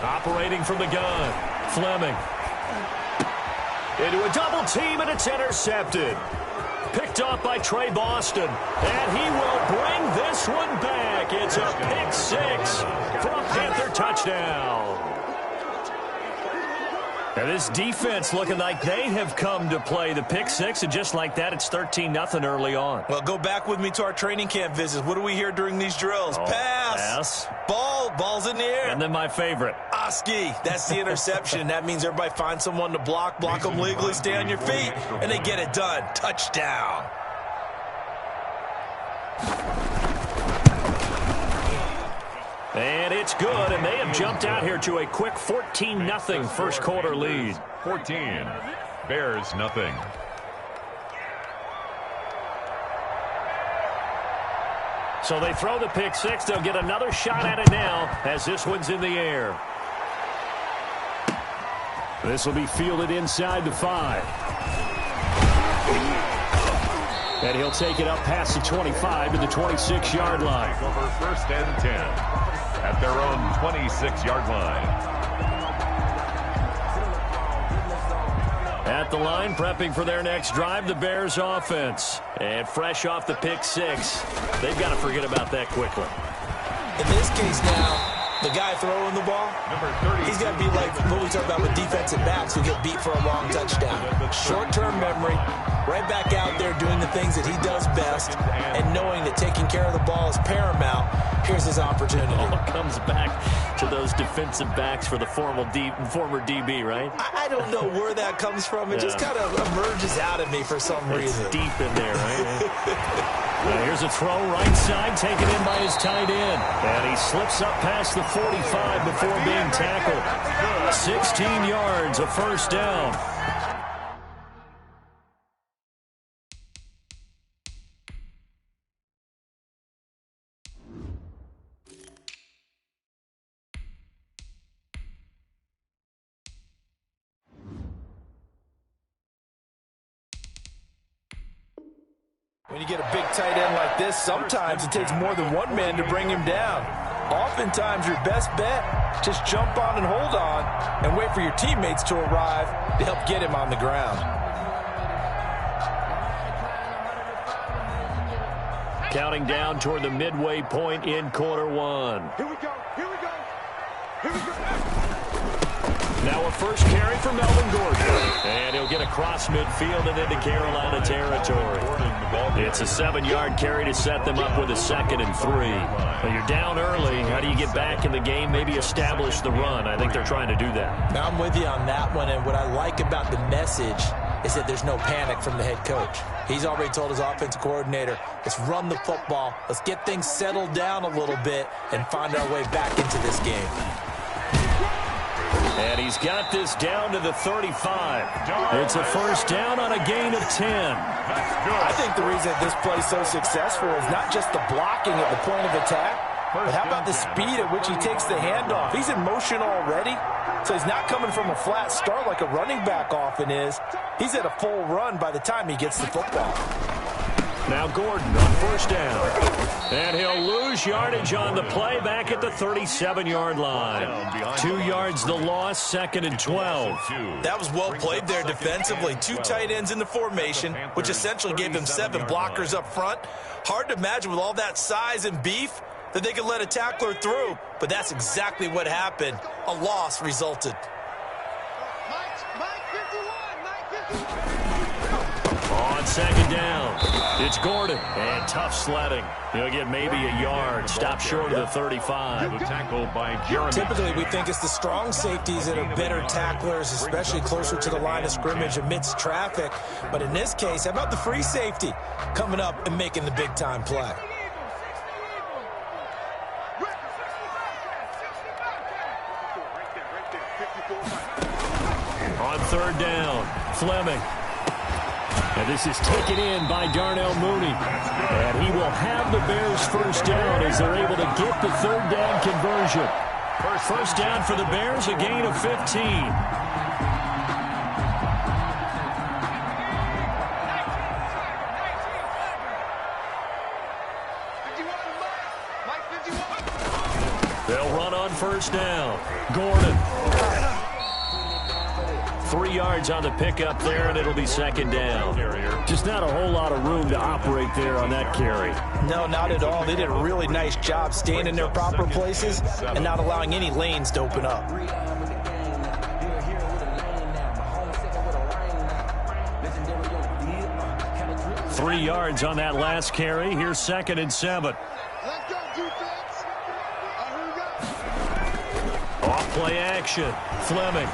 Operating from the gun, Fleming. Into a double team, and it's intercepted. Picked off by Trey Boston, and he will bring this one back. It's a pick six for a Panther touchdown. Now this defense looking like they have come to play the pick six, and just like that, it's 13-0 early on. Well, go back with me to our training camp visits. What do we hear during these drills? Pass. Ball's in the air. And then my favorite. Oski. That's the interception. That means everybody finds someone to block them legally, stay on your feet, and they get it done. Touchdown. And it's good, and they have jumped out here to a quick 14-0 first quarter lead. 14, Bears nothing. So they throw the pick six. They'll get another shot at it now as this one's in the air. This will be fielded inside the 5. And he'll take it up past the 25 to the 26-yard line. Over first and 10 at their own 26-yard line. At the line, prepping for their next drive, the Bears offense. And fresh off the pick six, they've got to forget about that quickly. In this case now, the guy throwing the ball, he's got to be like what we talk about with defensive backs who get beat for a long touchdown. Short-term memory, right back out there doing the things that he does best, and knowing that taking care of the ball is paramount. Here's his opportunity. All comes back to those defensive backs for the former DB, right? I don't know where that comes from. It just kind of emerges out of me for some reason. It's deep in there, right? Here's a throw right side, taken in by his tight end. And he slips up past the 45 before being tackled. 16 yards, a first down. When you get a big tight end like this, sometimes it takes more than one man to bring him down. Oftentimes, your best bet, just jump on and hold on and wait for your teammates to arrive to help get him on the ground. Counting down toward the midway point in quarter one. Here we go. Here we go. Here we go. Now a first carry for Melvin Gordon. And he'll get across midfield and into Carolina territory. It's a 7-yard carry to set them up with a 2nd and 3. Well, you're down early. How do you get back in the game, maybe establish the run? I think they're trying to do that. Now I'm with you on that one, and what I like about the message is that there's no panic from the head coach. He's already told his offensive coordinator, let's run the football, let's get things settled down a little bit and find our way back into this game. And he's got this down to the 35. It's a first down on a gain of 10. I think the reason this play is so successful is not just the blocking at the point of attack, but how about the speed at which he takes the handoff? He's in motion already, so he's not coming from a flat start like a running back often is. He's at a full run by the time he gets the football. Now Gordon on first down. And he'll lose yardage on the play back at the 37-yard line. 2 yards the loss, 2nd and 12. That was well played there defensively. 2 tight ends in the formation, which essentially gave them 7 blockers up front. Hard to imagine with all that size and beef that they could let a tackler through, but that's exactly what happened. A loss resulted. On 2nd down, it's Gordon, and tough sledding. He'll get maybe a yard, stop short of the 35. Tackled by Jeremy. Typically, we think it's the strong safeties that are better tacklers, especially closer to the line of scrimmage amidst traffic. But in this case, how about the free safety coming up and making the big-time play? On 3rd down, Fleming. And this is taken in by Darnell Mooney. And he will have the Bears first down as they're able to get the 3rd down conversion. First down for the Bears, a gain of 15. Mike 51. They'll run on first down. Gordon. 3 yards on the pickup there, and it'll be second down. Just not a whole lot of room to operate there on that carry. No, not at all. They did a really nice job staying in their proper places and not allowing any lanes to open up. Three yards on that last carry. Here's 2nd and 7. Let's go, defense. Here we go. Off play action. Fleming.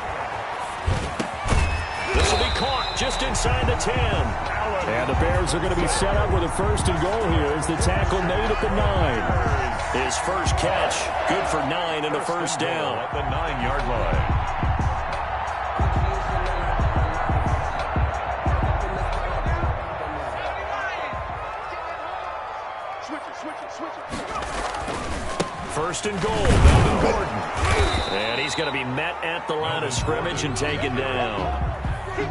This will be caught just inside the 10. And the Bears are going to be set up with a 1st and goal here as the tackle made at the 9. His first catch, good for 9 and a first down. At the 9-yard line. Switch it. 1st and goal, Melvin Gordon. And he's going to be met at the line of scrimmage and taken down.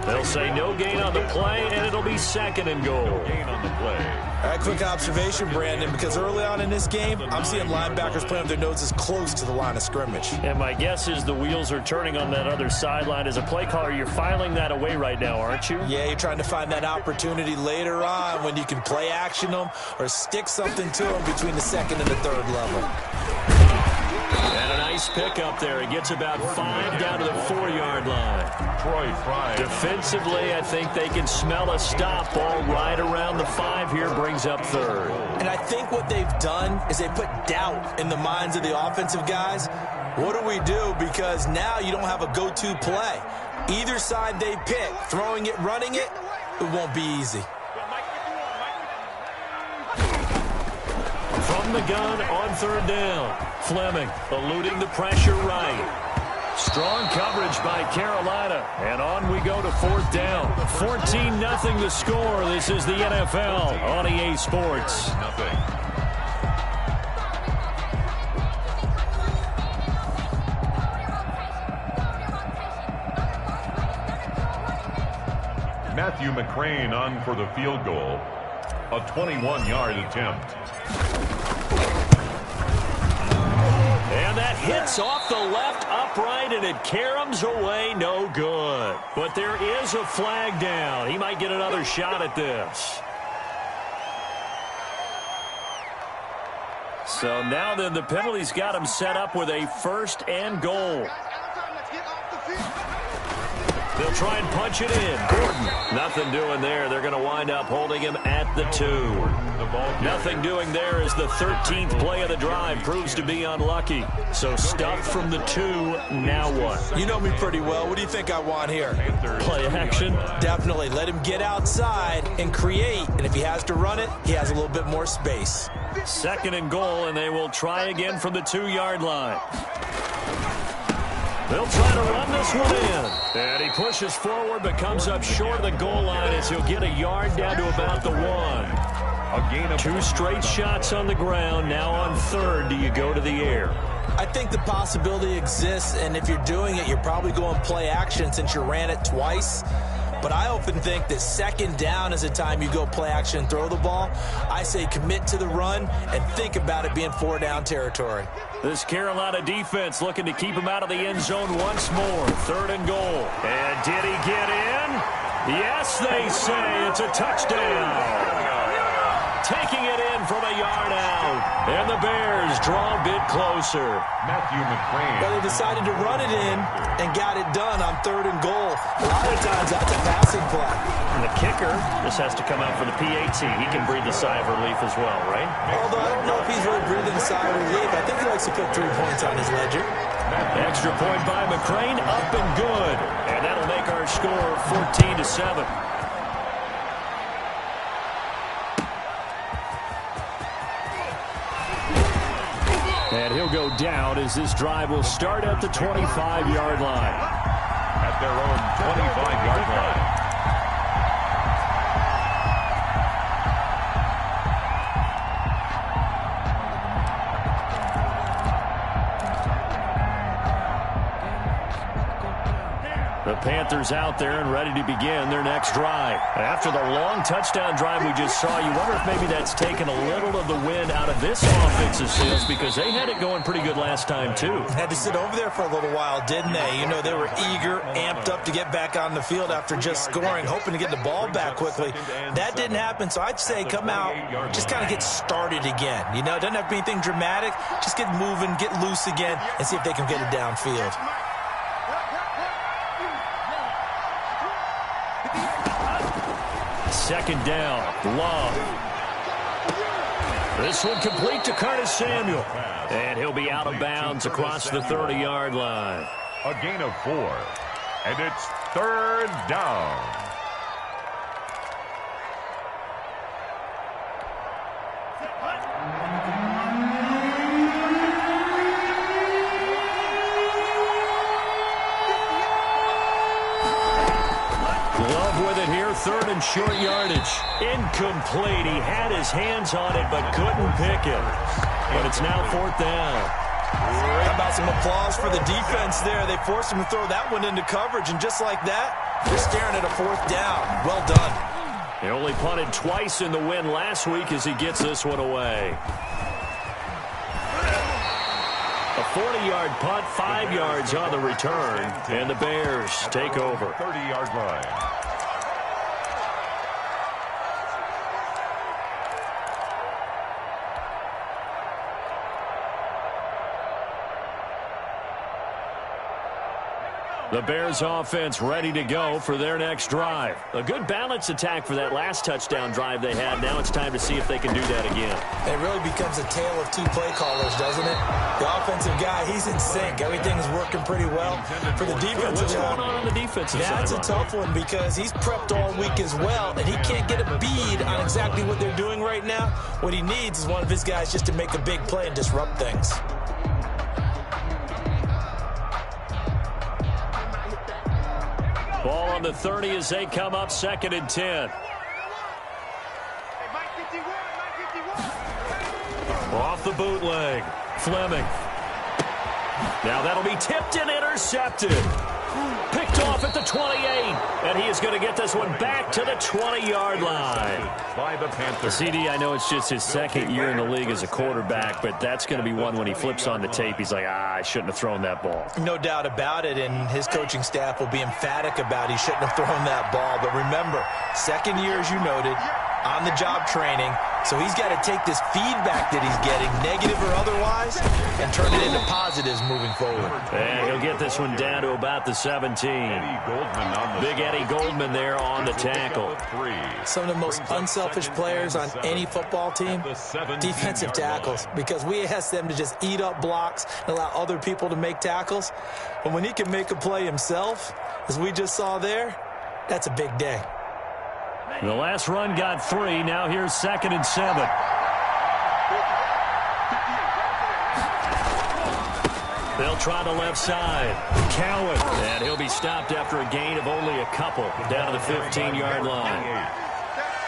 They'll say no gain on the play, and it'll be 2nd and goal. Gain on the play. All right, quick observation, Brandon, because early on in this game, I'm seeing linebackers playing with their noses close to the line of scrimmage. And my guess is the wheels are turning on that other sideline. As a play caller, you're filing that away right now, aren't you? Yeah, you're trying to find that opportunity later on when you can play action them or stick something to them between the 2nd and the 3rd level. And a nice pickup there. He gets about 5 down to the 4-yard line. Troy Fry. Defensively, I think they can smell a stop ball right around the 5 here, brings up 3rd. And I think what they've done is they put doubt in the minds of the offensive guys. What do we do? Because now you don't have a go-to play. Either side they pick, throwing it, running it, it won't be easy. From the gun on 3rd down. Fleming eluding the pressure right. Strong coverage by Carolina. And on we go to 4th down. 14-0 the score. This is the NFL on EA Sports. Nothing. Matthew McCrane on for the field goal. A 21-yard attempt. And that hits off the left upright, and it caroms away, no good. But there is a flag down. He might get another shot at this. So now then, the penalty's got him set up with a 1st and goal. They'll try and punch it in. Gordon, nothing doing there. They're going to wind up holding him at the 2. Nothing doing there as the 13th play of the drive proves to be unlucky. So stuffed from the 2, now what? You know me pretty well. What do you think I want here? Play action. Definitely. Let him get outside and create. And if he has to run it, he has a little bit more space. 2nd and goal, and they will try again from the 2-yard line. They'll try to run this one in. And he pushes forward but comes up short of the goal line as he'll get a yard down to about the 1. A gain of 2 straight shots on the ground. Now on 3rd, do you go to the air? I think the possibility exists, and if you're doing it, you're probably going play action since you ran it twice. But I often think that 2nd down is the time you go play action and throw the ball. I say commit to the run and think about it being 4-down territory. This Carolina defense looking to keep him out of the end zone once more. 3rd and goal. And did he get in? Yes, they say it's a touchdown. Taking it in from a yard out. And the Bears draw a bit closer. Matthew McCrane. Well, they decided to run it in and got it done on 3rd and goal. A lot of times that's a passing play. And the kicker just has to come out for the PAT. He can breathe a sigh of relief as well, right? Although I don't know if he's really breathing a sigh of relief. I think he likes to put 3 points on his ledger. Extra point by McCrane, up and good. And that'll make our score 14-7. And he'll go down as this drive will start at the 25-yard line. At their own 25-yard line. The Panthers out there and ready to begin their next drive. After the long touchdown drive we just saw, you wonder if maybe that's taken a little of the wind out of this offensive sails, because they had it going pretty good last time too. Had to sit over there for a little while, didn't they? You know, they were eager, amped up to get back on the field after just scoring, hoping to get the ball back quickly. That didn't happen, so I'd say come out, just kind of get started again. You know, it doesn't have to be anything dramatic. Just get moving, get loose again, and see if they can get it downfield. Second down, Love. This one complete to Curtis Samuel. And he'll be out of bounds across the 30-yard line. A gain of 4. And it's third down. Third and short yardage. Incomplete. He had his hands on it but couldn't pick it. But it's now fourth down. How about some applause for the defense there? They forced him to throw that one into coverage, and just like that, they're staring at a fourth down. Well done. He only punted twice in the win last week as he gets this one away. A 40-yard punt, 5 yards on the return, and the Bears take over. 30-yard line. The Bears offense ready to go for their next drive. A good balanced attack for that last touchdown drive they had. Now it's time to see if they can do that again. It really becomes a tale of two play callers, doesn't it? The offensive guy, he's in sync. Everything's working pretty well. For the defensive guy, what's going on the defensive side? That's a tough one because he's prepped all week as well, and he can't get a bead on exactly what they're doing right now. What he needs is one of his guys just to make a big play and disrupt things. Ball on the 30 as they come up, 2nd and 10. Off the bootleg. Fleming. Now that'll be tipped and intercepted. Picked off at the 28. And he is going to get this one back to the 20-yard line. By the Panthers. CD, I know it's just his second year in the league as a quarterback, but that's going to be one when he flips on the tape. He's like, I shouldn't have thrown that ball. No doubt about it, and his coaching staff will be emphatic about he shouldn't have thrown that ball. But remember, second year, as you noted, on-the-job training. So he's got to take this feedback that he's getting, negative or otherwise, and turn it into positives moving forward. And he'll get this one down to about the 17. Big Eddie Goldman there on the tackle. Some of the most unselfish players on any football team, defensive tackles, because we ask them to just eat up blocks and allow other people to make tackles. But when he can make a play himself, as we just saw there, that's a big day. The last run got 3. Now here's 2nd and 7. They'll try the left side. Cowan. And he'll be stopped after a gain of only a couple down to the 15-yard line.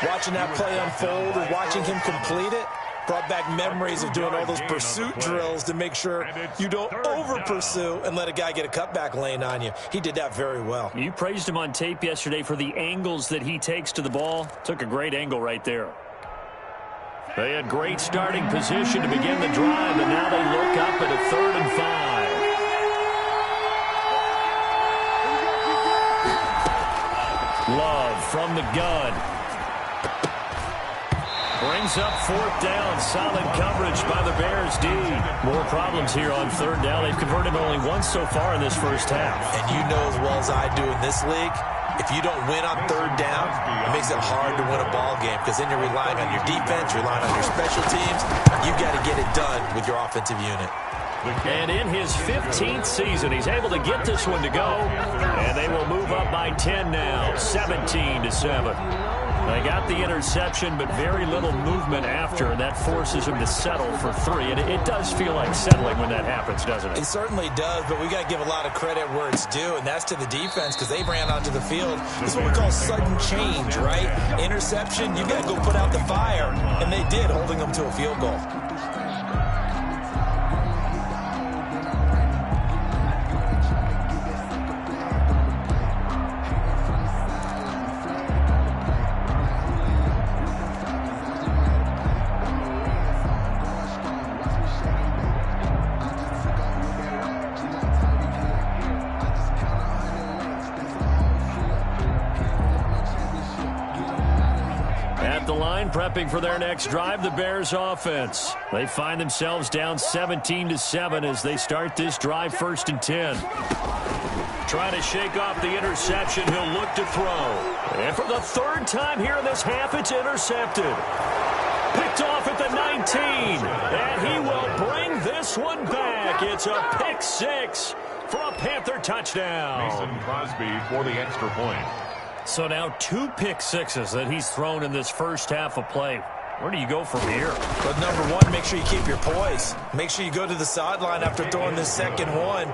Watching that play unfold and watching him complete it brought back memories of doing all those pursuit drills to make sure you don't over-pursue and let a guy get a cutback lane on you. He did that very well. You praised him on tape yesterday for the angles that he takes to the ball. Took a great angle right there. They had great starting position to begin the drive, and now they look up at a 3rd and 5. Love from the gun. Brings up 4th down. Solid coverage by the Bears D. More problems here on 3rd down. They've converted only once so far in this first half. And you know as well as I do in this league, if you don't win on 3rd down, it makes it hard to win a ball game because then you're relying on your defense, you're relying on your special teams. You've got to get it done with your offensive unit. And in his 15th season, he's able to get this one to go. And they will move up by 10 now, 17-7. They got the interception, but very little movement after, and that forces him to settle for 3. And it does feel like settling when that happens, doesn't it? It certainly does, but we got to give a lot of credit where it's due, and that's to the defense because they ran onto the field. This is what we call sudden change, right? Interception, you got to go put out the fire, and they did, holding them to a field goal. line, prepping for their next drive, the Bears offense. They find themselves down 17-7 as they start this drive, 1st and 10. Trying to shake off the interception, he'll look to throw. And for the 3rd time here in this half, it's intercepted. Picked off at the 19, and he will bring this one back. It's a pick 6 for a Panther touchdown. Mason Crosby for the extra point. So now 2 pick sixes that he's thrown in this first half of play. Where do you go from here? But number one, make sure you keep your poise. Make sure you go to the sideline after throwing this second one,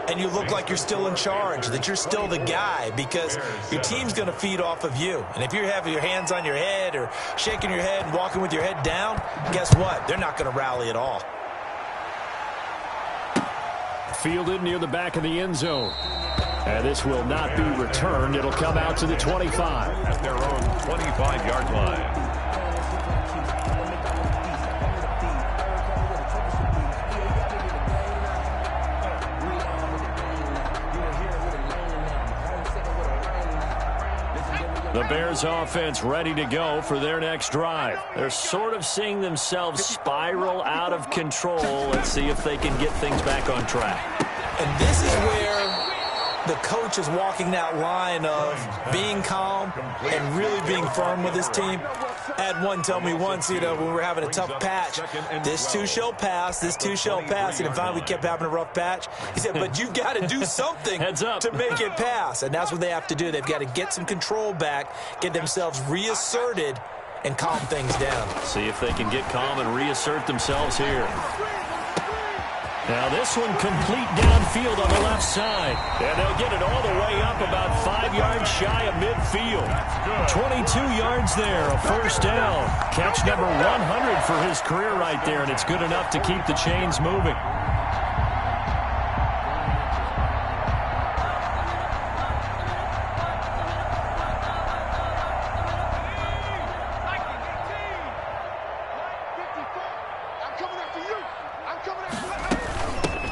and you look like you're still in charge, that you're still the guy, because your team's going to feed off of you. And if you're having your hands on your head or shaking your head and walking with your head down, guess what? They're not going to rally at all. Fielded near the back of the end zone. And this will not be returned. It'll come out to the 25. At their own 25-yard line. The Bears offense ready to go for their next drive. They're sort of seeing themselves spiral out of control. Let's see if they can get things back on track. And this is where the coach is walking that line of being calm and really being firm with his team. I had one tell me once, when we were having a tough patch, this too shall pass, this too shall pass. And finally we kept having a rough patch. He said, but you've got to do something to make it pass. And that's what they have to do. They've got to get some control back, get themselves reasserted, and calm things down. See if they can get calm and reassert themselves here. Now this one complete downfield on the left side. And they'll get it all the way up about 5 yards shy of midfield. 22 yards there, a first down. Catch number 100 for his career right there, and it's good enough to keep the chains moving.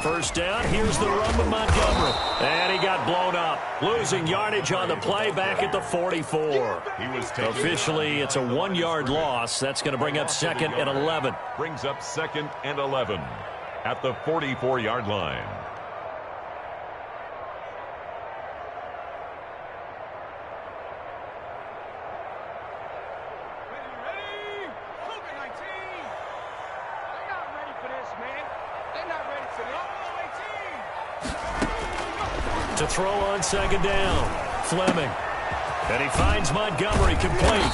First down, here's the run with Montgomery. And he got blown up. Losing yardage on the play back at the 44. Officially, it's a 1-yard loss. That's going to bring up 2nd and 11. Brings up 2nd and 11 at the 44-yard line. To throw on 2nd down, Fleming. And he finds Montgomery complete.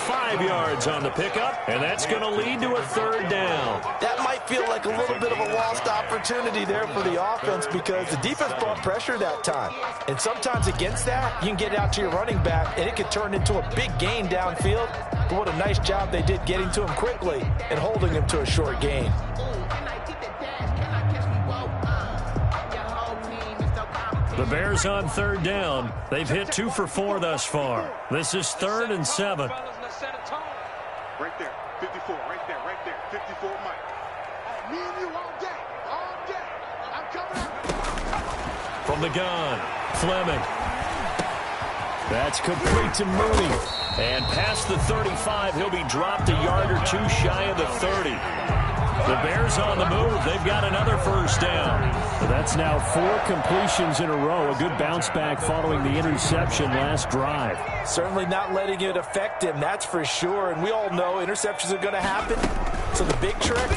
5 yards on the pickup, and that's going to lead to a 3rd down. That might feel like a little bit of a lost opportunity there for the offense because the defense brought pressure that time. And sometimes against that, you can get out to your running back, and it could turn into a big gain downfield. But what a nice job they did getting to him quickly and holding him to a short gain. The Bears on 3rd down. They've hit 2 for 4 thus far. This is 3rd and 7. Right there, 54, right there, 54, Mike. Me and you all day. I'm coming up. From the gun, Fleming. That's complete to Mooney. And past the 35, he'll be dropped a yard or 2 shy of the 30. The Bears on the move. They've got another first down. So that's now 4 completions in a row. A good bounce back following the interception last drive. Certainly not letting it affect him, that's for sure. And we all know interceptions are going to happen. So the big trick,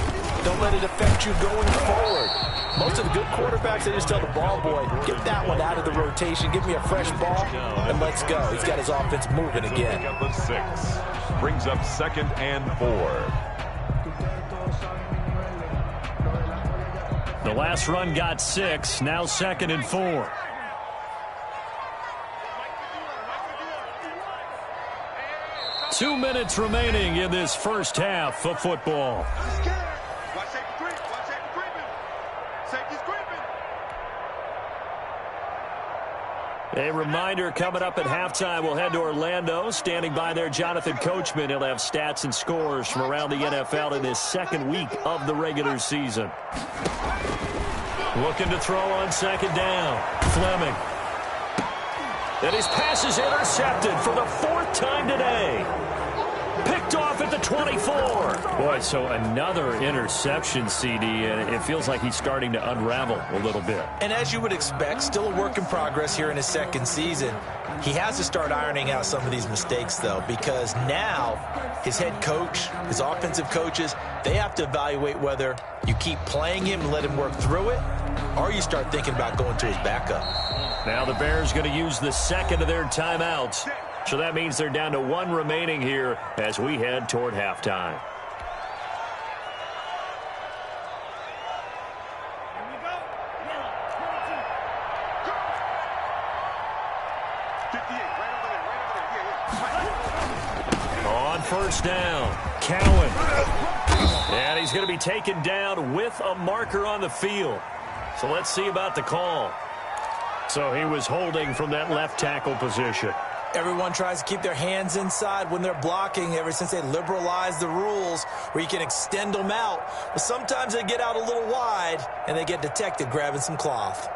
don't let it affect you going forward. Most of the good quarterbacks, they just tell the ball boy, get that one out of the rotation, give me a fresh ball, and let's go. He's got his offense moving again. At the 6. Brings up 2nd and 4. The last run got 6, now 2nd and 4. Two minutes remaining in this first half of football. A reminder coming up at halftime, we'll head to Orlando. Standing by there, Jonathan Coachman. He'll have stats and scores from around the NFL in his 2nd week of the regular season. Looking to throw on 2nd down. Fleming. And his pass is intercepted for the 4th time today. 24. Boy, so another interception, CD, and it feels like he's starting to unravel a little bit. And as you would expect, still a work in progress here in his second season. He has to start ironing out some of these mistakes, though, because now his head coach, his offensive coaches, they have to evaluate whether you keep playing him and let him work through it, or you start thinking about going to his backup. Now the Bears going to use the second of their timeouts. So that means they're down to one remaining here as we head toward halftime. On first down, Cowan. And he's going to be taken down with a marker on the field. So let's see about the call. So he was holding from that left tackle position. Everyone tries to keep their hands inside when they're blocking ever since they liberalized the rules where you can extend them out. But sometimes they get out a little wide and they get detected grabbing some cloth.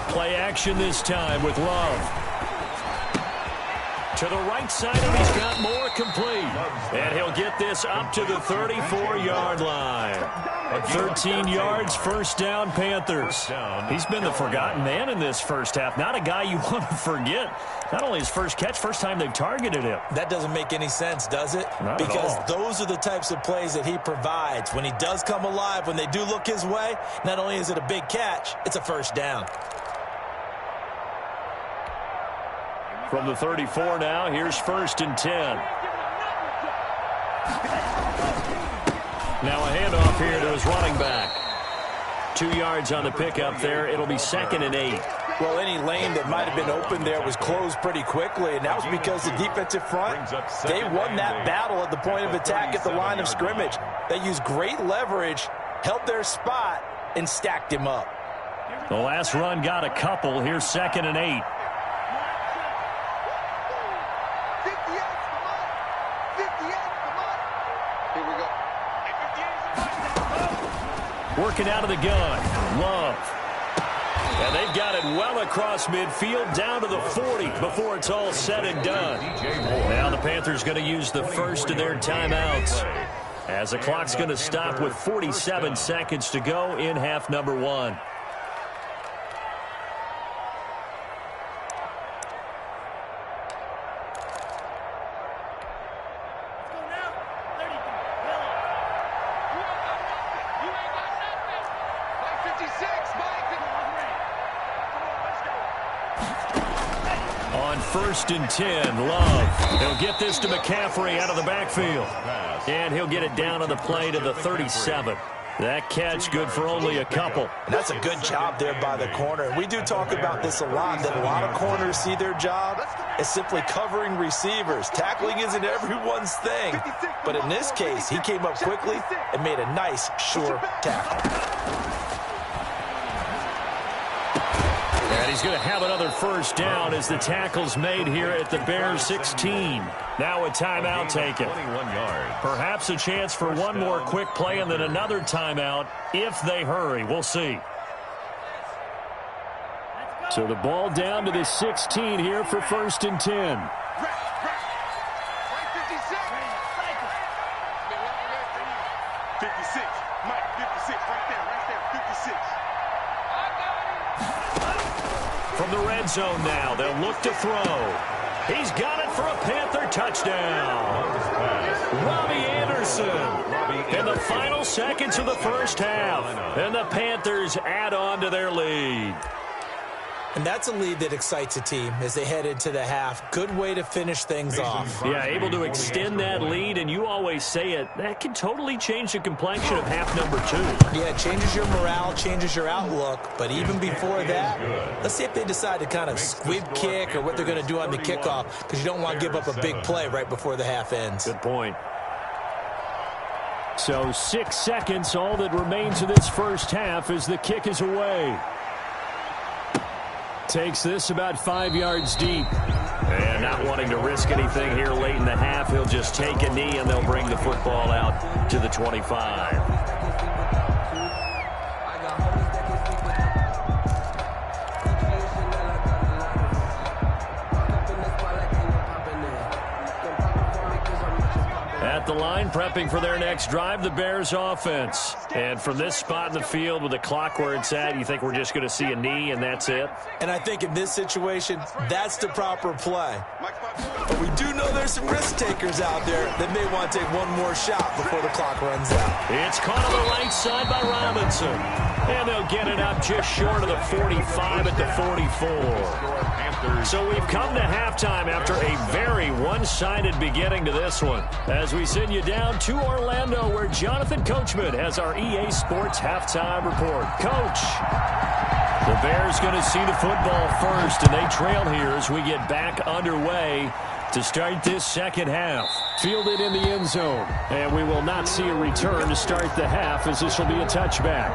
Play action this time with Love. To the right side, and he's got more complete. And he'll get this up to the 34-yard line. 13 yards, first down, Panthers. He's been the forgotten man in this first half. Not a guy you want to forget. Not only his first catch, first time they've targeted him. That doesn't make any sense, does it? Not because at all. Those are the types of plays that he provides. When he does come alive, when they do look his way, not only is it a big catch, it's a first down. From the 34 now, here's first and 10. Now a handoff here to his running back. 2 yards on the pickup there. It'll be second and 8. Well, any lane that might have been open there was closed pretty quickly, and that was because the defensive front, they won that battle at the point of attack at the line of scrimmage. They used great leverage, held their spot, and stacked him up. The last run got a couple. Here's second and 8. Working out of the gun, Love. And they've got it well across midfield, down to the 40 before it's all said and done. Now the Panthers going to use the first of their timeouts, as the clock's going to stop with 47 seconds to go in half number 1. First and 10, Love. He'll get this to McCaffrey out of the backfield. And he'll get it down on the play to the 37. That catch good for only a couple. And that's a good job there by the corner. And we do talk about this a lot, that a lot of corners see their job as simply covering receivers. Tackling isn't everyone's thing. But in this case, he came up quickly and made a nice, sure tackle. And he's going to have another first down as the tackle's made here at the Bears 16. Now a timeout taken. 21 yards. Perhaps a chance for one more quick play and then another timeout if they hurry. We'll see. So the ball down to the 16 here for first and 10. From the red zone now, they'll look to throw. He's got it for a Panther touchdown. Robbie Anderson in the final seconds of the first half. And the Panthers add on to their lead. And that's a lead that excites a team as they head into the half. Good way to finish things off. Yeah, able to extend that lead, and you always say it, that can totally change the complexion of half number 2. Yeah, it changes your morale, changes your outlook. But even before that, let's see if they decide to kind of squib kick or what they're going to do on the kickoff, because you don't want to give up a big play right before the half ends. Good point. So 6 seconds, all that remains of this first half as the kick is away. Takes this about 5 yards deep. And not wanting to risk anything here late in the half, he'll just take a knee, and they'll bring the football out to the 25. At the line, prepping for their next drive, the Bears offense. And from this spot in the field with the clock where it's at, you think we're just going to see a knee and that's it? And I think in this situation, that's the proper play. But we do know there's some risk takers out there that may want to take one more shot before the clock runs out. It's caught on the right side by Robinson. And they'll get it up just short of the 45 at the 44. So we've come to halftime after a very one-sided beginning to this one. As we send you down to Orlando, where Jonathan Coachman has our EA Sports halftime report. Coach, the Bears going to see the football first, and they trail here as we get back underway to start this second half. Fielded in the end zone, and we will not see a return to start the half, as this will be a touchback.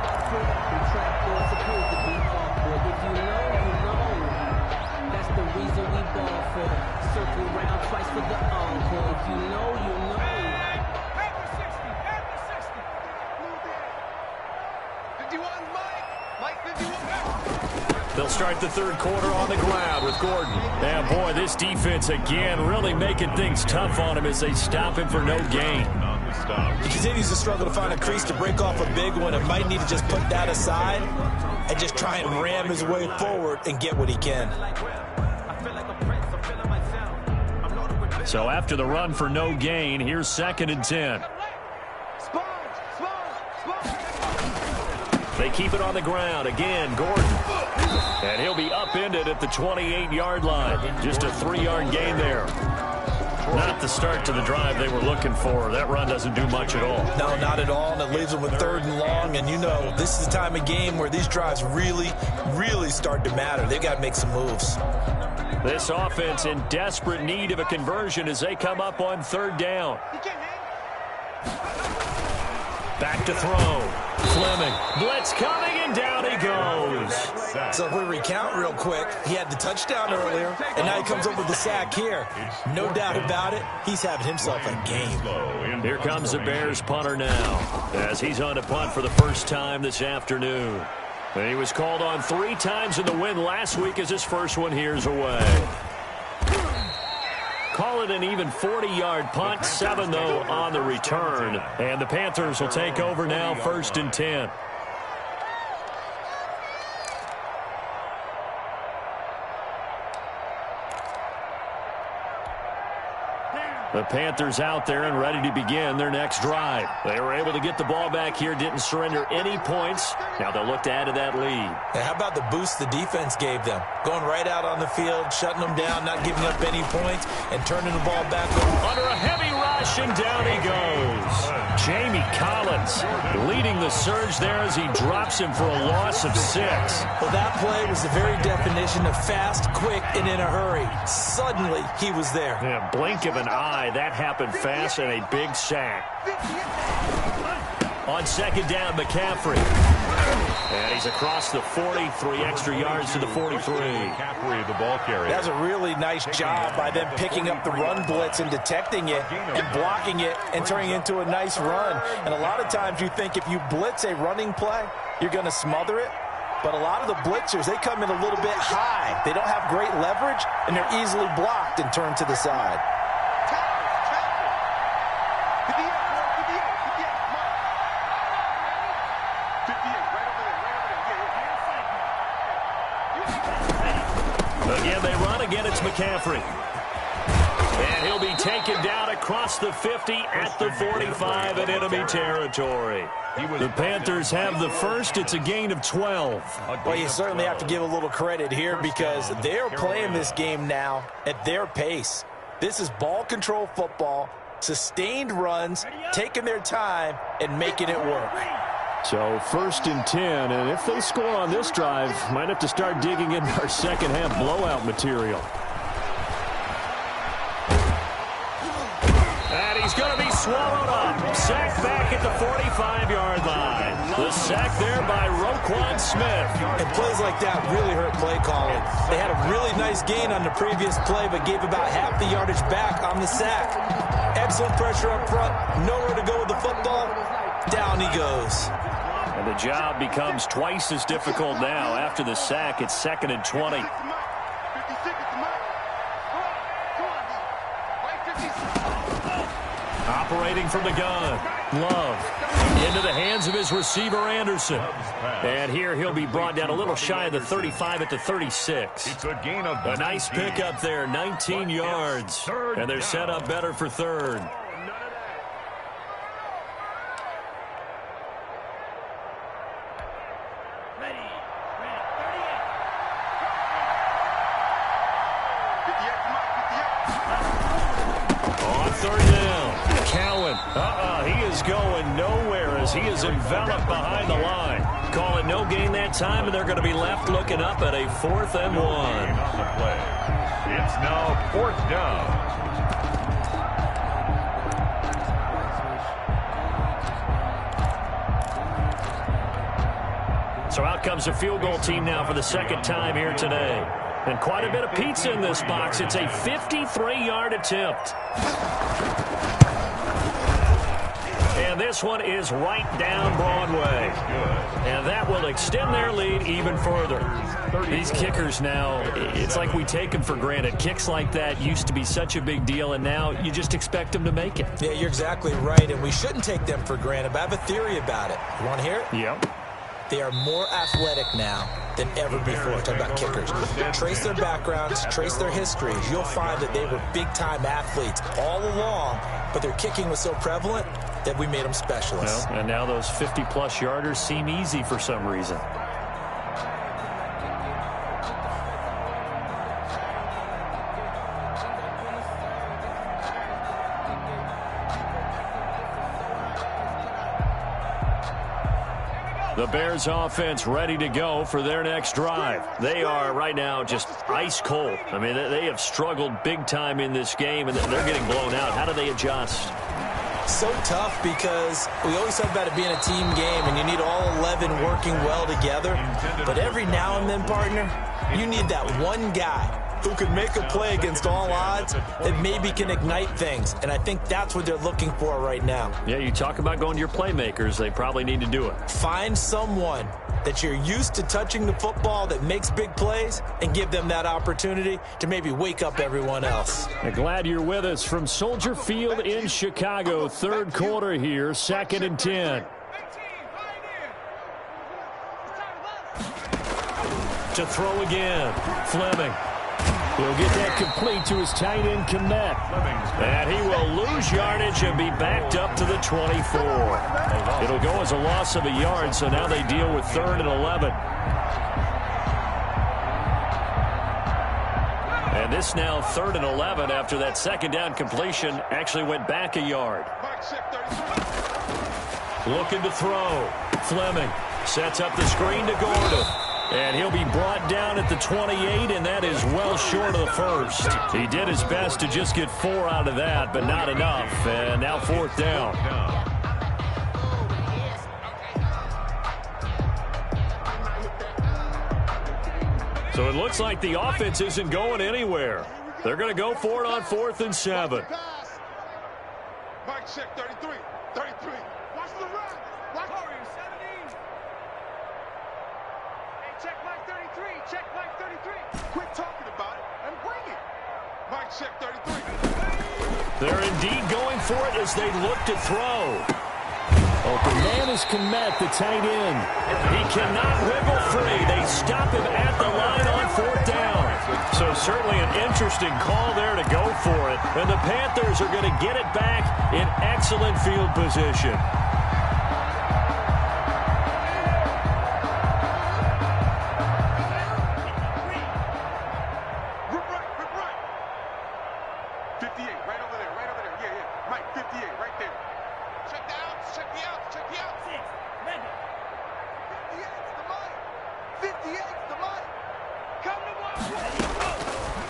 They'll start the third quarter on the ground with Gordon. And, boy, this defense, again, really making things tough on him as they stop him for no gain. He continues to struggle to find a crease to break off a big one, and might need to just put that aside and just try and ram his way forward and get what he can. So after the run for no gain, here's 2nd and 10. They keep it on the ground. Again, Gordon. And he'll be upended at the 28-yard line. Just a 3-yard gain there. Not the start to the drive they were looking for. That run doesn't do much at all. No, not at all, and it leaves them with 3rd and long. And you know, this is the time of game where these drives really, really start to matter. They've got to make some moves. This offense in desperate need of a conversion as they come up on 3rd down. Back to throw. Fleming. Blitz coming, and down he goes. So if we recount real quick, he had the touchdown earlier, and now he comes up with the sack here. No doubt about it, he's having himself a game. Here comes the Bears punter now, as he's on to punt for the first time this afternoon. And he was called on 3 times in the win last week as his first one here's away. Call it an even 40-yard punt, 7 though on the return. And the Panthers will take over now, 1st and 10. The Panthers out there and ready to begin their next drive. They were able to get the ball back here, didn't surrender any points. Now they'll look to add to that lead. And how about the boost the defense gave them? Going right out on the field, shutting them down, not giving up any points, and turning the ball back over. Under a heavy rush, and down he goes. Jamie Collins leading the surge there as he drops him for a loss of 6. Well, that play was the very definition of fast, quick, and in a hurry. Suddenly, he was there. Yeah, blink of an eye. That happened fast, and a big sack. On 2nd down, McCaffrey. And he's across the 40, 3 extra yards to the 43. McCaffrey, the ball carrier. That's a really nice job by them picking up the run blitz and detecting it and blocking it and turning it into a nice run. And a lot of times you think if you blitz a running play, you're going to smother it. But a lot of the blitzers, they come in a little bit high. They don't have great leverage, and they're easily blocked and turned to the side. Again, they run. Again, it's McCaffrey. And he'll be taken down across the 50 at the 45 in enemy territory. The Panthers have the first. It's a gain of 12. Well, you certainly have to give a little credit here because they're playing this game now at their pace. This is ball control football, sustained runs, taking their time, and making it work. So 1st and 10, and if they score on this drive, might have to start digging into our second half blowout material. And he's going to be swallowed up. Sacked back at the 45-yard line. The sack there by Roquan Smith. And plays like that really hurt play calling. They had a really nice gain on the previous play, but gave about half the yardage back on the sack. Excellent pressure up front. Nowhere to go with the football. Down he goes. And the job becomes twice as difficult now. After the sack, it's 2nd and 20. Operating from the gun. Love. Into the hands of his receiver, Anderson. And here he'll be brought down a little shy of the 35 at the 36. It's a gain of A nice pickup there, 19 yards. And they're set up better for 3rd. On 3rd down, Cowan. He is going nowhere as he is enveloped behind the line. Call it no gain that time, and they're going to be left looking up at a 4th and 1. on the play. It's now 4th down. So out comes the field goal team now for the 2nd time here today. And quite a bit of pizza in this box. It's a 53-yard attempt. And this one is right down Broadway. And that will extend their lead even further. These kickers now, it's like we take them for granted. Kicks like that used to be such a big deal, and now you just expect them to make it. Yeah, you're exactly right, and we shouldn't take them for granted, but I have a theory about it. You want to hear it? Yep. They are more athletic now than ever before. Talk about kickers. Trace their backgrounds, trace their histories. You'll find that they were big-time athletes all along, but their kicking was so prevalent that we made them specialists. Well, and now those 50-plus yarders seem easy for some reason. The Bears offense ready to go for their next drive. They are right now just ice cold. I mean, they have struggled big time in this game, and they're getting blown out. How do they adjust? So tough because we always talk about it being a team game, and you need all 11 working well together. But every now and then, partner, you need that one guy who could make a play against all odds that maybe can ignite things. And I think that's what they're looking for right now. Yeah, you talk about going to your playmakers. They probably need to do it. Find someone that you're used to touching the football that makes big plays and give them that opportunity to maybe wake up everyone else. Glad you're with us from Soldier Field in Chicago. 3rd quarter here, 2nd and 10. To throw again, Fleming. He'll get that complete to his tight end, Kmet. And he will lose yardage and be backed up to the 24. It'll go as a loss of a yard, so now they deal with 3rd and 11. And this now 3rd and 11 after that 2nd down completion actually went back a yard. Looking to throw. Fleming sets up the screen to Gordon. And he'll be brought down at the 28, and that is well short of the 1st. He did his best to just get 4 out of that, but not enough. And now 4th down. So it looks like the offense isn't going anywhere. They're going to go for it on 4th and 7. Mike check 33. 33. Watch the run. Watch the 17. Hey, check Mike 33. Check Mike 33. Quit talking about it and bring it. Mike check 33. They're indeed going for it as they look to throw. Open man is Kmet, the tight end. He cannot wiggle free. They stop him at the line on 4th down. So certainly an interesting call there to go for it. And the Panthers are going to get it back in excellent field position. Rip right. 58, right over there. Yeah. Mike 58, right there. Check the outs. Check the outs. 58's the money. 58's the money. Come to one.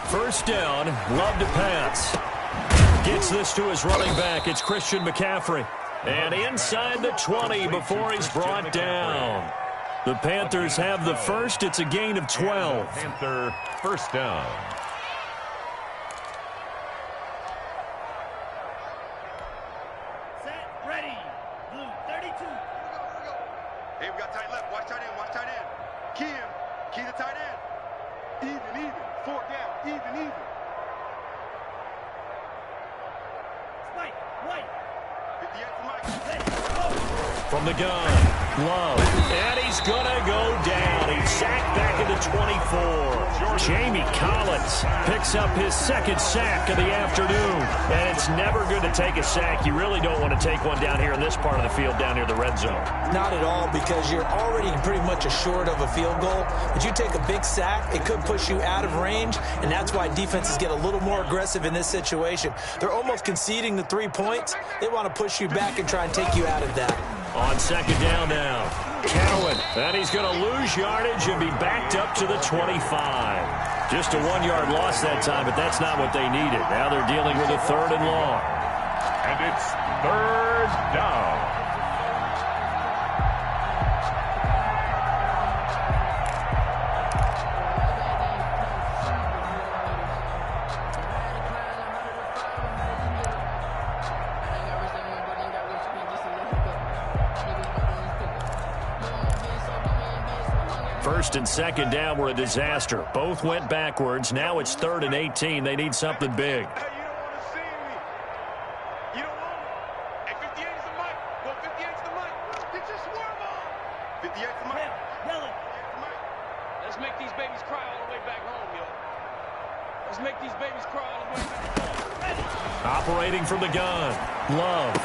1st down, Love to pass. Gets this to his running back. It's Christian McCaffrey. And inside the 20 before he's brought down. The Panthers have the first. It's a gain of 12. Panther first down. Set, ready. Blue, 32. Hey, we got tight left. Watch tight end. Watch tight end. Key him. Key the tight end. Even. 4 down. Even. Spike, white. 58 for Mike. Ready, go. From the gun, Love, and he's going to go down. He's sacked back at the 24. Jamie Collins picks up his second sack of the afternoon, and it's never good to take a sack. You really don't want to take one down here in this part of the field, down near the red zone. Not at all, because you're already pretty much assured of a field goal. But you take a big sack, it could push you out of range, and that's why defenses get a little more aggressive in this situation. They're almost conceding the 3 points. They want to push you back and try and take you out of that. On second down now, Cowan, and he's going to lose yardage and be backed up to the 25. Just a 1-yard loss that time, but that's not what they needed. Now they're dealing with a 3rd and long. And it's 3rd down. First and second down were a disaster. Both went backwards. Now it's 3rd and 18. They need something big. Hey, you don't want to see me. You don't want it. Hey, 58 is the mic. Well, 58 is the mic. Get your swerve on. 58 is the mic. Yellow. 58 is the mic. Let's make these babies cry all the way back home, yo. Let's make these babies cry all the way back home. Ready. Operating from the gun. Love.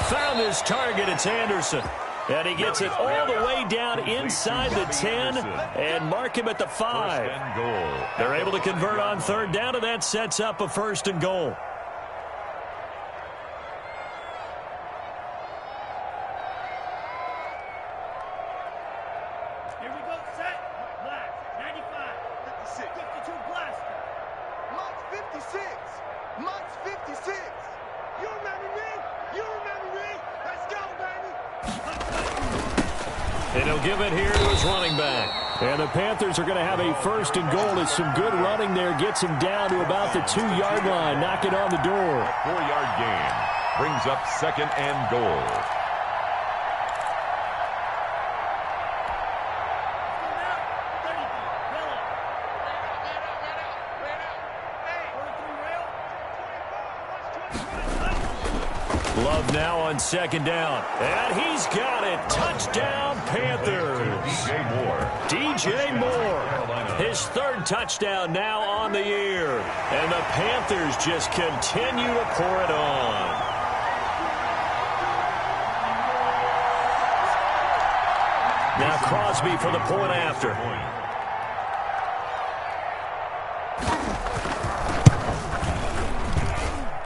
Found his target. It's Anderson. And he gets it all the way down inside the 10 and mark him at the 5. First and goal. They're able to convert on 3rd down, and that sets up a 1st and goal. Here we go, set. Blast, 95. 56. 52 blaster. Mike's 56. Mike's 56. You remember me? You remember me? Let's go, baby. And he'll give it here to his running back. And the Panthers are going to have a 1st and goal. It's some good running there. Gets him down to about the 2-yard line. Knock it on the door. 4-yard gain brings up 2nd and goal. Love now on 2nd down. And he's got it. Touchdown, Panthers. DJ Moore. His 3rd touchdown now on the year. And the Panthers just continue to pour it on. Now Crosby for the point after.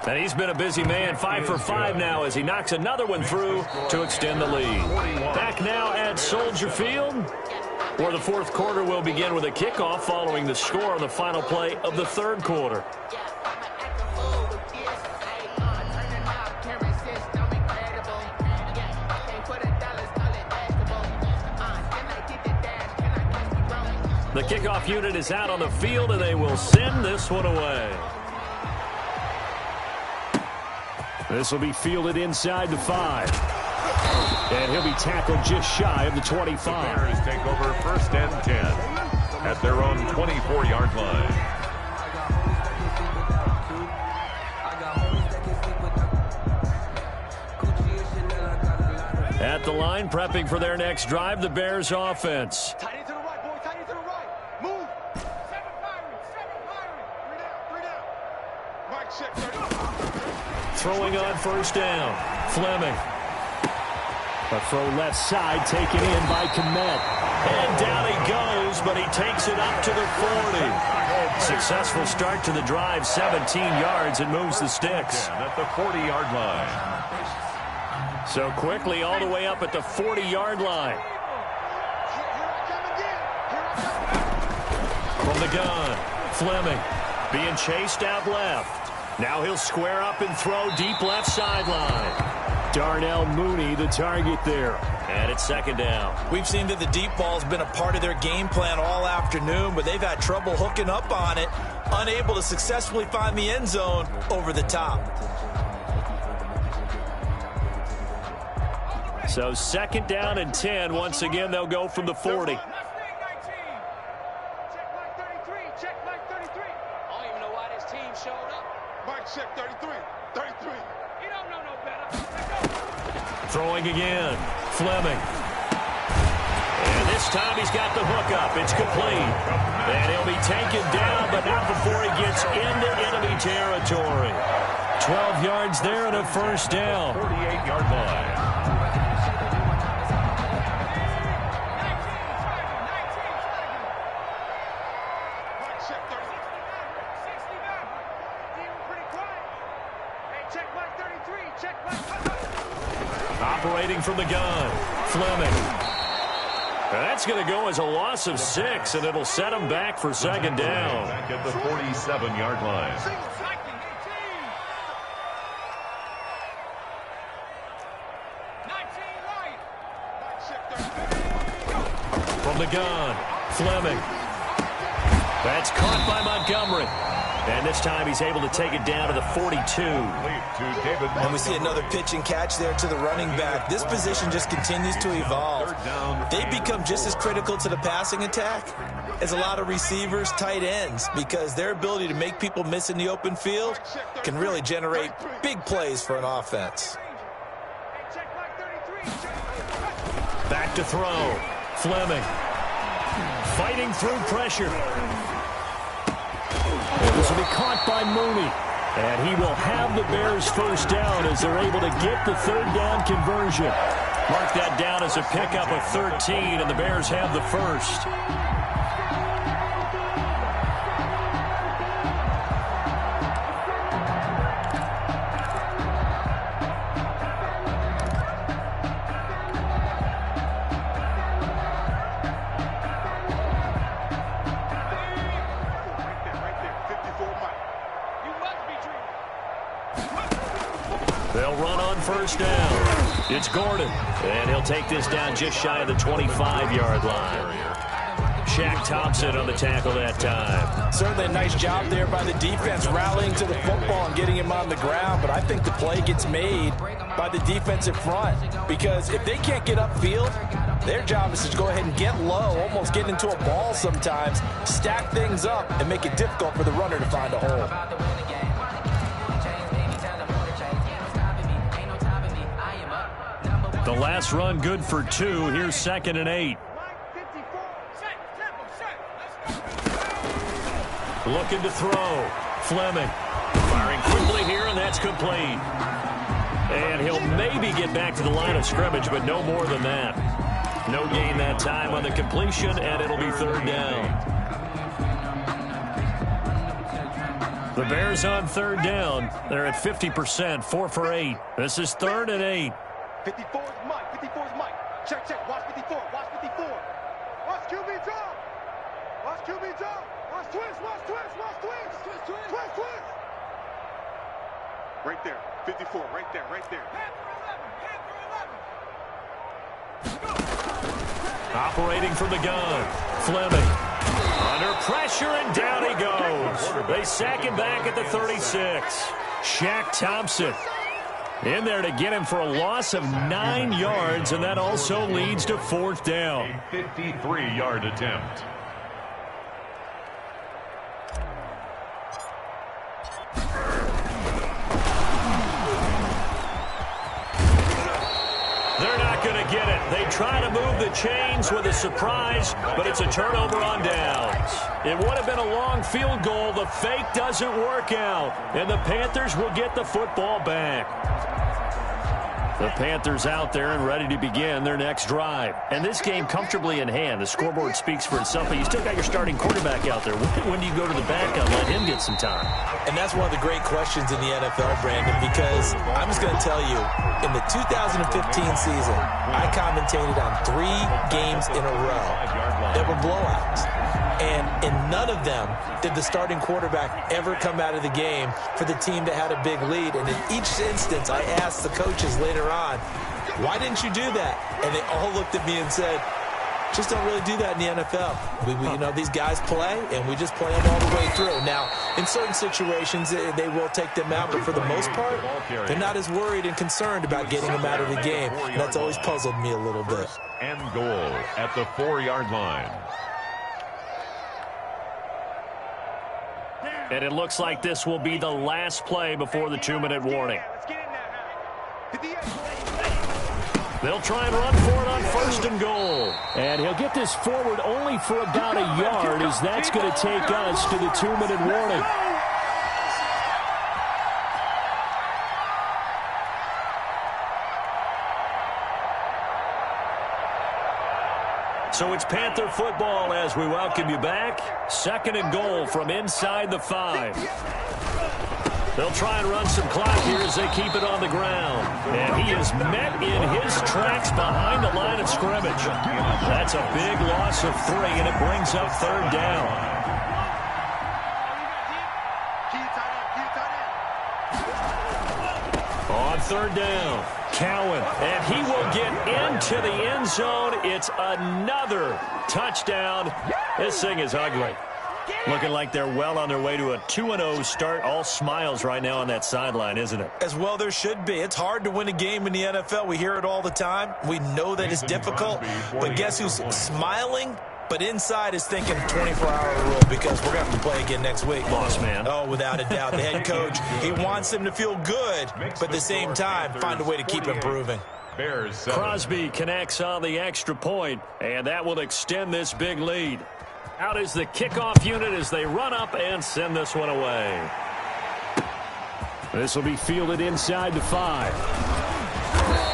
And he's been a busy man, 5 for 5 now as he knocks another one through to extend the lead. Back now at Soldier Field, where the 4th quarter will begin with a kickoff following the score on the final play of the 3rd quarter. The kickoff unit is out on the field, and they will send this one away. This will be fielded inside the 5. And he'll be tackled just shy of the 25. The Bears take over 1st and 10 at their own 24-yard line. At the line, prepping for their next drive, the Bears offense. Tight end to the right, boy. Tight end to the right. Move. 7 Pirates. 3 down. Mike check. Throwing on 1st down. Fleming. A throw left side taken in by Kmet. And down he goes, but he takes it up to the 40. Successful start to the drive, 17 yards, and moves the sticks. At the 40-yard line. So quickly all the way up at the 40-yard line. From the gun, Fleming being chased out left. Now he'll square up and throw deep left sideline. Darnell Mooney, the target there. And it's second down. We've seen that the deep ball's been a part of their game plan all afternoon, but they've had trouble hooking up on it, unable to successfully find the end zone over the top. So second down and 10. Once again, they'll go from the 40. Check Mike 33. Check Mike 33. I don't even know why this team showed up. Mike, check 33. 33. You don't know no better. Let's go. Throwing again. Fleming. And this time he's got the hook up. It's complete. And he'll be taken down, but not before he gets into enemy territory. 12 yards there and a first down. 48-yard line. Operating from the gun, Fleming. That's going to go as a loss of 6, and it'll set him back for second down. Back at the 47-yard line. From the gun, Fleming. That's caught by Montgomery. And this time he's able to take it down to the 42. And we see another pitch and catch there to the running back. This position just continues to evolve. They become just as critical to the passing attack as a lot of receivers, tight ends, because their ability to make people miss in the open field can really generate big plays for an offense. Back to throw. Fleming. Fighting through pressure. This will be caught by Mooney. And he will have the Bears first down as they're able to get the third down conversion. Mark that down as a pickup of 13, and the Bears have the first. They'll run on first down. It's Gordon, and he'll take this down just shy of the 25-yard line. Shaq Thompson on the tackle that time. Certainly a nice job there by the defense rallying to the football and getting him on the ground, but I think the play gets made by the defensive front because if they can't get upfield, their job is to go ahead and get low, almost get into a ball sometimes, stack things up, and make it difficult for the runner to find a hole. The last run good for 2. Here's second and 8. Looking to throw. Fleming. Firing quickly here, and that's complete. And he'll maybe get back to the line of scrimmage, but no more than that. No gain that time on the completion, and it'll be third down. The Bears on third down. They're at 50%, 4 for 8. This is third and 8. 54 is Mike. 54 is Mike. Check, check. Watch 54. Watch 54. Watch QB drop. Watch QB drop. Watch twist. Watch twist. Watch twist. Twist, twist. Twist, twist. Right there. 54. Right there. Right there. Operating from the gun. Fleming. Under pressure, and down he goes. They sack him back at the 36. Shaq Thompson in there to get him for a loss of 9 yards, and that also leads to fourth down. A 53-yard attempt. They're not going to get it. They try to move the chains with a surprise, but it's a turnover on downs. It would have been a long field goal. The fake doesn't work out, and the Panthers will get the football back. The Panthers out there and ready to begin their next drive. And this game comfortably in hand. The scoreboard speaks for itself, but you still got your starting quarterback out there. When do you go to the backup and let him get some time? And that's one of the great questions in the NFL, Brandon, because I'm just going to tell you, in the 2015 season, I commentated on 3 games in a row that were blowouts. And in none of them did the starting quarterback ever come out of the game for the team that had a big lead. And in each instance, I asked the coaches later on, why didn't you do that? And they all looked at me and said, just don't really do that in the NFL. These guys play, and we just play them all the way through. Now, in certain situations, they will take them out, but for the most part, they're not as worried and concerned about getting them out of the game. And that's always puzzled me a little bit. And goal at the 4-yard line. And it looks like this will be the last play before the 2-minute warning. They'll try and run for it on 1st and goal. And he'll get this forward only for about a yard, as that's going to take us to the 2-minute warning. So it's Panther football as we welcome you back. 2nd and goal from inside the 5. They'll try and run some clock here as they keep it on the ground. And he is met in his tracks behind the line of scrimmage. That's a big loss of 3, and it brings up 3rd down. On 3rd down, Cowan, and he will get into the end zone. It's another touchdown. This thing is ugly. Looking like they're well on their way to a 2-0 start. All smiles right now on that sideline, isn't it? As well there should be. It's hard to win a game in the NFL. We hear it all the time. We know that it's difficult. But guess who's smiling? But inside is thinking 24-hour rule, because we're going to have to play again next week. Boss man. Oh, without a doubt. The head coach, he wants him to feel good, but at the same time, find a way to keep improving. Crosby connects on the extra point, and that will extend this big lead. Out is the kickoff unit as they run up and send this one away. This will be fielded inside the 5.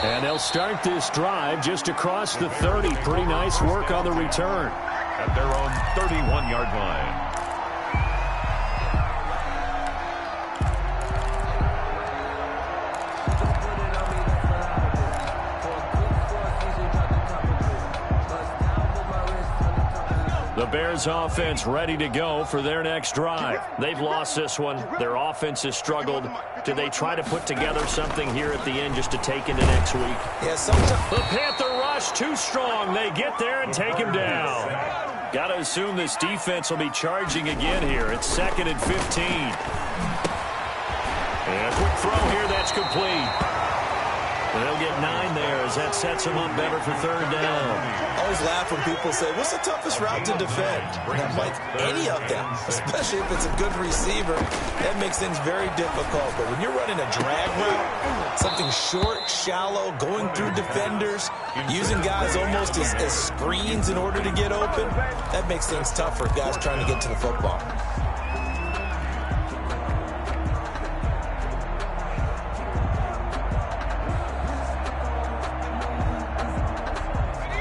And they'll start this drive just across the 30. Pretty nice work on the return. At their own 31-yard line. The Bears offense ready to go for their next drive. They've lost this one. Their offense has struggled. Do they try to put together something here at the end just to take into next week? Yeah, sometimes. The Panther rush too strong. They get there and take him down. Got to assume this defense will be charging again here. It's 2nd and 15. And a quick throw here. That's complete. They'll get 9 there as that sets them up better for 3rd down. I always laugh when people say, what's the toughest route to defend? And I'm like, any of them, especially if it's a good receiver. That makes things very difficult. But when you're running a drag route, something short, shallow, going through defenders, using guys almost as screens in order to get open, that makes things tough for guys trying to get to the football.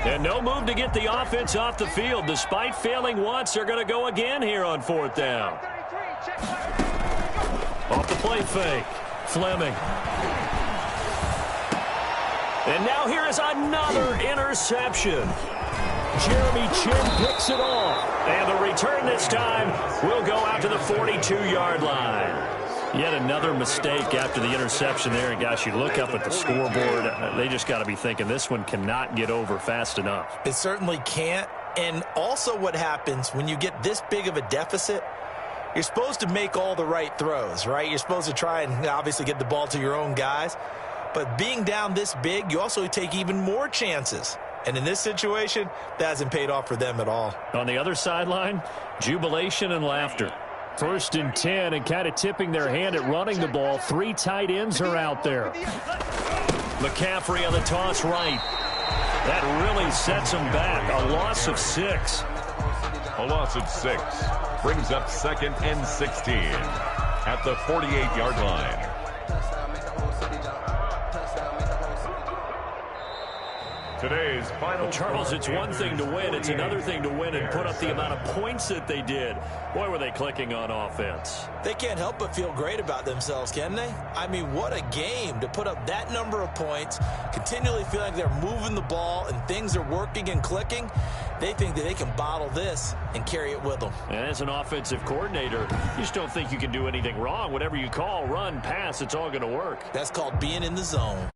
And no move to get the offense off the field. Despite failing once, they're going to go again here on 4th down. Off the play fake. Fleming. And now here is another interception. Jeremy Chin picks it off. And the return this time will go out to the 42-yard line. Yet another mistake after the interception there. And, gosh, you look up at the scoreboard. They just got to be thinking this one cannot get over fast enough. It certainly can't. And also what happens when you get this big of a deficit, you're supposed to make all the right throws, right? You're supposed to try and obviously get the ball to your own guys. But being down this big, you also take even more chances. And in this situation, that hasn't paid off for them at all. On the other sideline, jubilation and laughter. 1st and 10, and kind of tipping their hand at running the ball. 3 tight ends are out there. McCaffrey on the toss right. That really sets them back. A loss of 6. A loss of 6 brings up 2nd and 16 at the 48-yard line. Today's final. Well, Charles, it's one thing to win. It's another thing to win and put up the amount of points that they did. Boy, were they clicking on offense. They can't help but feel great about themselves, can they? I mean, what a game to put up that number of points, continually feel like they're moving the ball and things are working and clicking. They think that they can bottle this and carry it with them. And as an offensive coordinator, you just don't think you can do anything wrong. Whatever you call, run, pass, it's all going to work. That's called being in the zone.